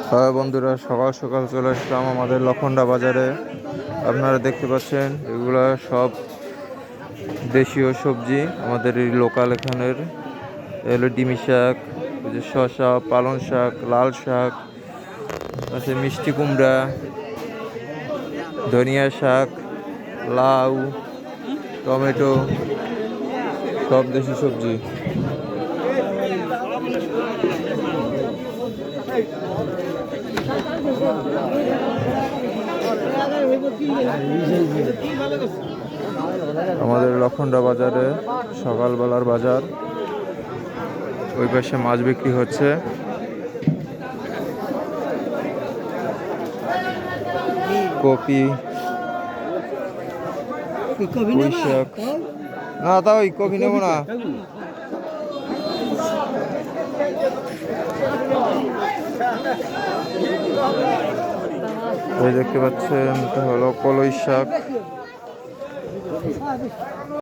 হ্যাঁ বন্ধুরা, সকাল সকাল চলে আসলাম আমাদের লখন্ডা বাজারে। আপনারা দেখতে পাচ্ছেন এগুলা সব দেশীয় সবজি, আমাদের এই লোকাল এখানের। এগুলো ডিমি শাক, ওই যে শসা, পালং শাক, লাল শাক আছে, মিষ্টি কুমড়া, ধনিয়া শাক, লাউ, টমেটো, সব দেশি সবজি। আমাদের লখন্ডা বাজারে সকালবেলার বাজার। ওই পাশে মাছ বিক্রি হচ্ছে। কপি, পুঁই শাক। না, তা ওই কপি নেবো না। এই দেখতে পাচ্ছেন, এটা হলো কলই শাক।